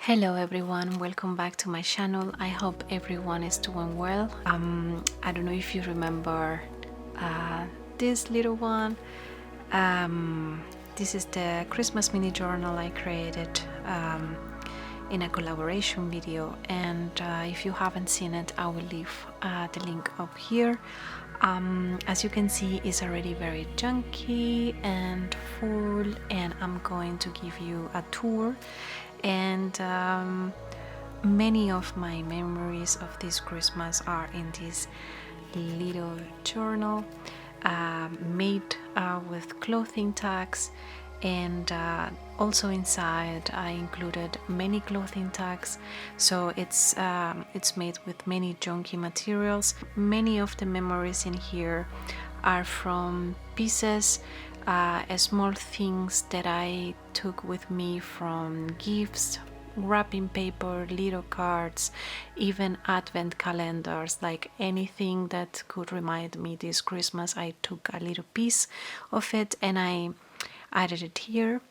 Hello everyone, welcome back to my channel. I hope everyone is doing well. I don't know if you remember this little one. This is the Christmas mini journal I created in a collaboration video, and if you haven't seen it, I will leave the link up here. As you can see, it's already very chunky and full, and I'm going to give you a tour. And many of my memories of this Christmas are in this little journal made with clothing tags, and also inside I included many clothing tags, so it's made with many junky materials. Many of the memories in here are from pieces, small things that I took with me from gifts, wrapping paper, little cards, even advent calendars. Like anything that could remind me this Christmas, I took a little piece of it and I added it here.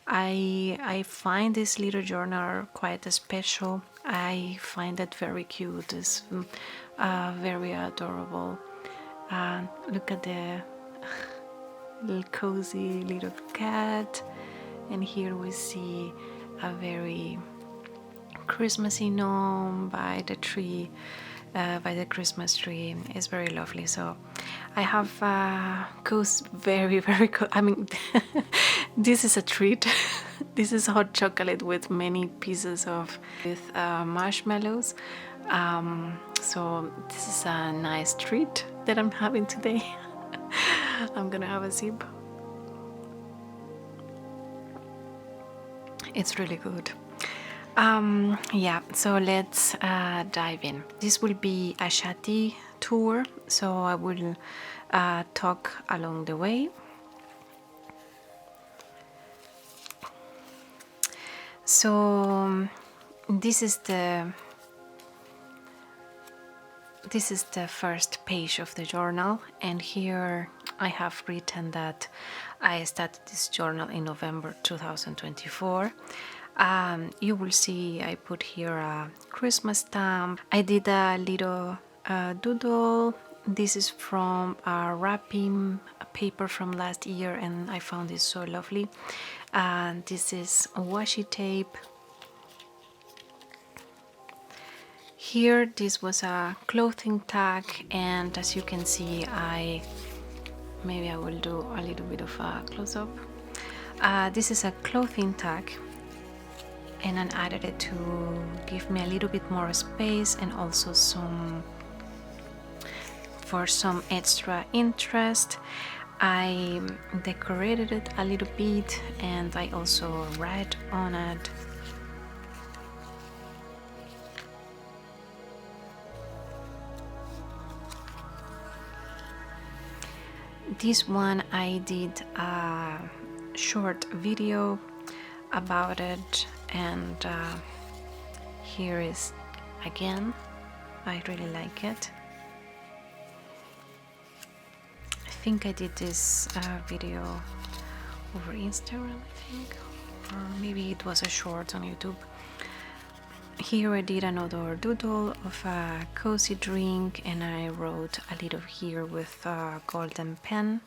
I find this little journal quite special. I find it very cute. It's very adorable. Look at the little cozy little cat, and here we see a very Christmassy gnome by the tree, by the Christmas tree. It's very lovely. So I have goes very I mean this is a treat. This is hot chocolate with many pieces of marshmallows. So this is a nice treat that I'm having today. I'm gonna have a sip. It's really good. Yeah, so let's dive in. This will be a chatty tour, so I will talk along the way. So this is the first page of the journal, and here I have written that I started this journal in November 2024. You will see I put here a Christmas stamp. I did a little doodle. This is from a wrapping paper from last year, and I found this so lovely. This is washi tape. Here, this was a clothing tag, and as you can see, maybe I will do a little bit of a close-up. This is a clothing tag, and I added it to give me a little bit more space and also for some extra interest. I decorated it a little bit, and I also write on it. This one I did a short video about it, and here is again. I really like it. I think I did this video over Instagram, I think, or maybe it was a short on YouTube. Here I did another doodle of a cozy drink, and I wrote a little here with a golden pen.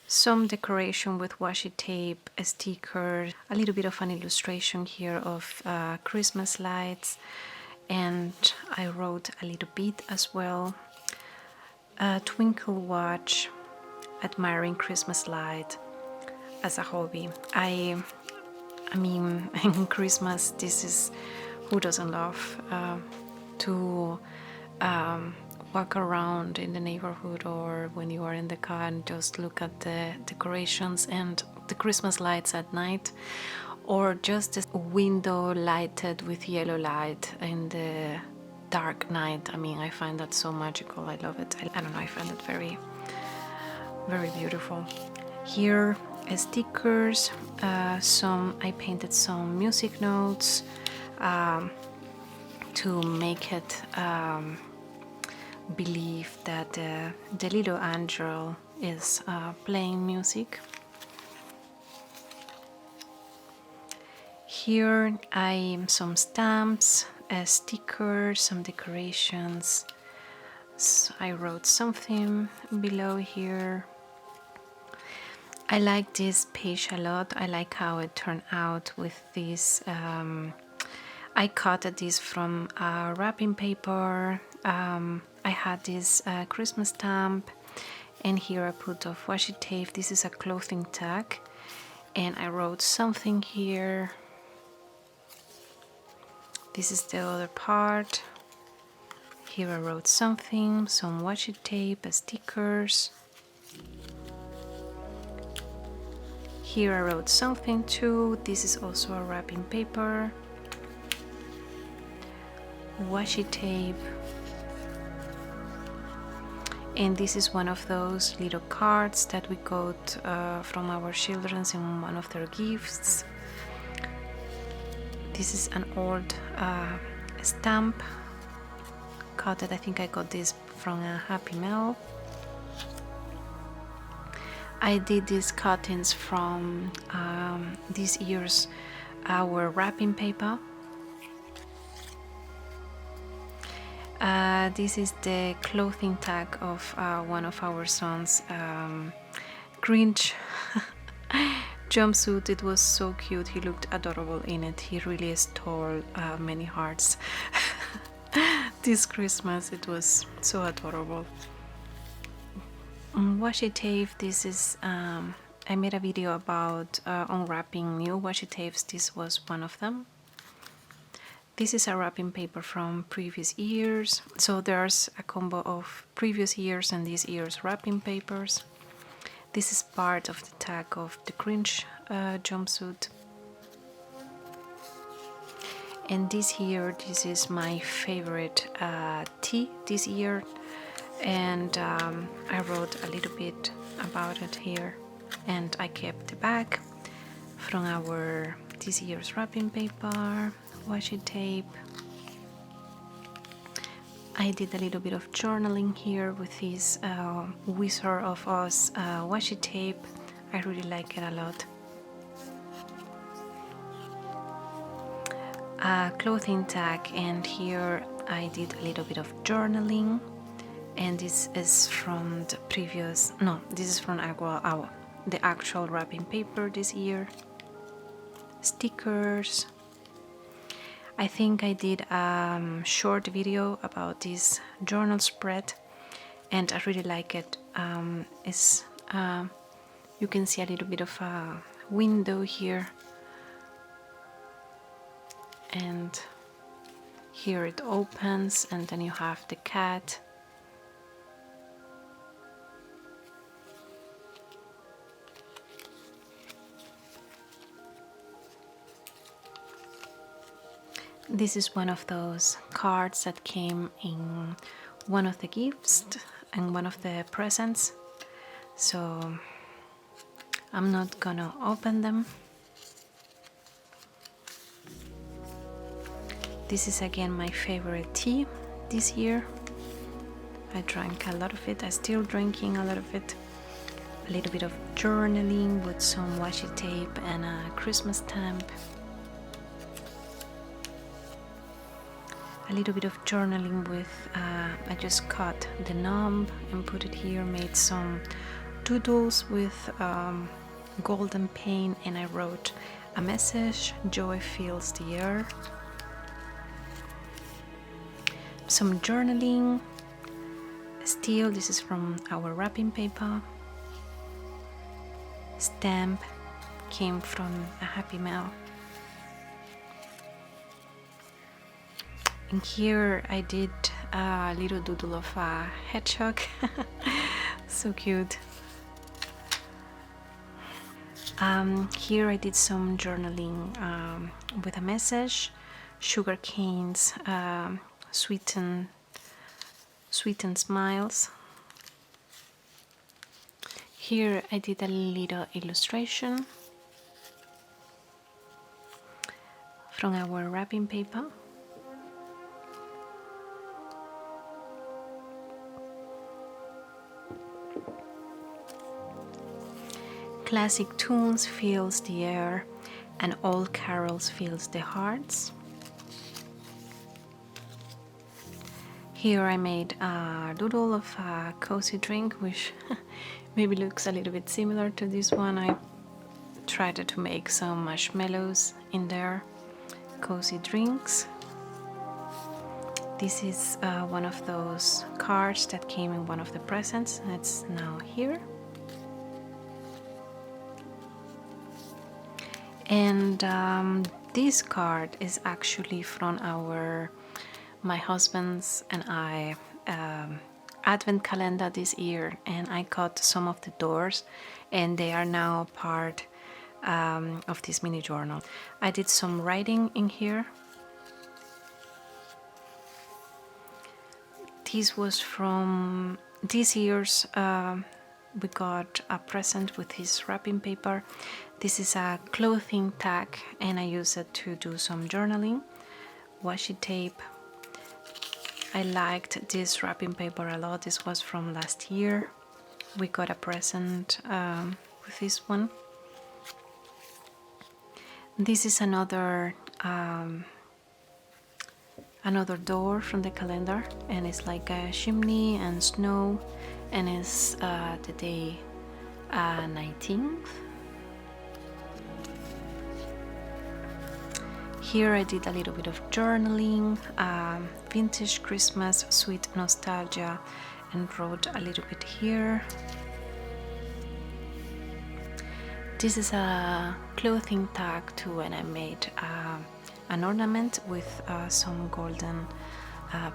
Some decoration with washi tape, a sticker, a little bit of an illustration here of Christmas lights, and I wrote a little bit as well. A twinkle watch, admiring Christmas light as a hobby. I mean, in Christmas, this is, who doesn't love to walk around in the neighborhood, or when you are in the car and just look at the decorations and the Christmas lights at night, or just a window lighted with yellow light in the dark night. I mean, I find that so magical. I love it. I don't know, I find it very, very beautiful. Here, stickers. I painted some music notes to make it believe that the little angel is playing music. Here some stamps, a sticker, some decorations. So I wrote something below here. I like this page a lot. I like how it turned out with this. I cut this from wrapping paper. I had this Christmas stamp, and here I put a washi tape. This is a clothing tag, and I wrote something here. This is the other part. Here I wrote something, some washi tape, stickers. Here I wrote something too. This is also a wrapping paper, washi tape, and this is one of those little cards that we got from our children in one of their gifts. This is an old stamp cut. I think I got this from a Happy Meal. I did these cuttings from this year's our wrapping paper. This is the clothing tag of one of our sons' Grinch jumpsuit. It was so cute. He looked adorable in it. He really stole many hearts this Christmas. It was so adorable. Washi tape. This is I made a video about unwrapping new washi tapes. This was one of them. This is a wrapping paper from previous years. So there's a combo of previous years and this year's wrapping papers. This is part of the tag of the Grinch jumpsuit. And this here, this is my favorite tea this year. And I wrote a little bit about it here. And I kept the back from our this year's wrapping paper, washi tape. I did a little bit of journaling here with this Wizard of Oz washi tape. I really like it a lot. Clothing tag, and here I did a little bit of journaling, and this is from the previous, no, this is from the actual wrapping paper this year. Stickers. I think I did a short video about this journal spread, and I really like it. You can see a little bit of a window here, and here it opens, and then you have the cat. This is one of those cards that came in one of the gifts and one of the presents, so I'm not gonna open them. This is again my favorite tea this year. I drank a lot of it. I'm still drinking a lot of it. A little bit of journaling with some washi tape and a Christmas stamp. A little bit of journaling with, I just cut the knob and put it here, made some doodles with golden paint, and I wrote a message, joy fills the air. Some journaling, still, this is from our wrapping paper. Stamp came from a Happy Meal. And here I did a little doodle of a hedgehog. So cute. Here I did some journaling with a message, sugar canes, sweeten smiles. Here I did a little illustration from our wrapping paper. Classic tunes fills the air, and all carols fills the hearts. Here I made a doodle of a cozy drink, which maybe looks a little bit similar to this one. I tried to make some marshmallows in there, cozy drinks. This is one of those cards that came in one of the presents. It's now here. And this card is actually from my husband's and I advent calendar this year, and I cut some of the doors and they are now part of this mini journal. I did some writing in here. This was from this year's, we got a present with his wrapping paper. This is a clothing tag and I use it to do some journaling. Washi tape. I liked this wrapping paper a lot. This was from last year. We got a present with this one. This is another door from the calendar, and it's like a chimney and snow, and it's the day 19th. Here I did a little bit of journaling, vintage Christmas, sweet nostalgia, and wrote a little bit here. This is a clothing tag too, and I made an ornament with some golden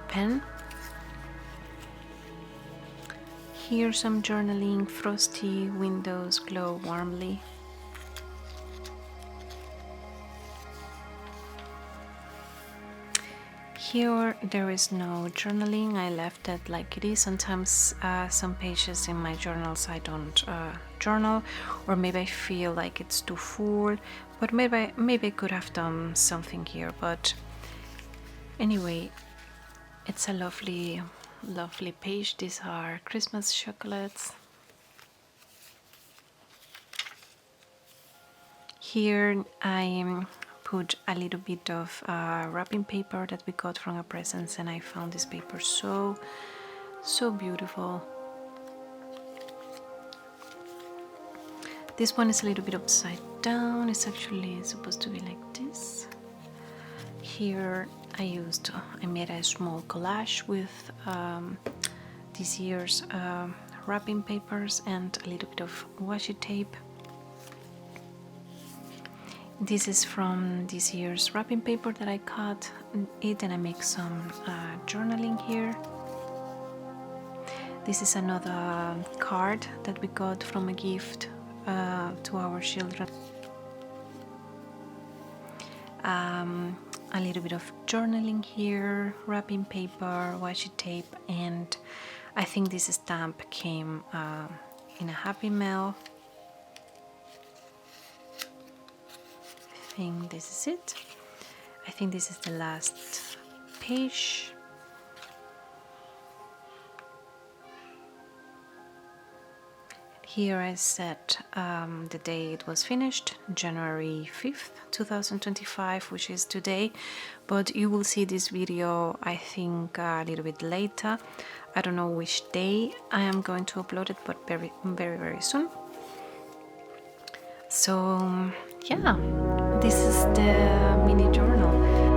pen. Here some journaling, frosty windows glow warmly. Here there is no journaling, I left it like it is. Sometimes some pages in my journals I don't journal, or maybe I feel like it's too full, but maybe I could have done something here. But anyway, it's a lovely page. These are Christmas chocolates. Here I put a little bit of wrapping paper that we got from a present, and I found this paper so beautiful. This one is a little bit upside down. It's actually supposed to be like this. Here I made a small collage with this year's wrapping papers and a little bit of washi tape. This is from this year's wrapping paper that I cut it, and I make some journaling here. This is another card that we got from a gift to our children. A little bit of journaling here, wrapping paper, washi tape, and I think this stamp came in a Happy Mail. I think this is it. I think this is the last page. Here I set the day it was finished, January 5th, 2025, which is today, but you will see this video I think a little bit later. I don't know which day I am going to upload it, but very soon. So yeah, this is the mini journal.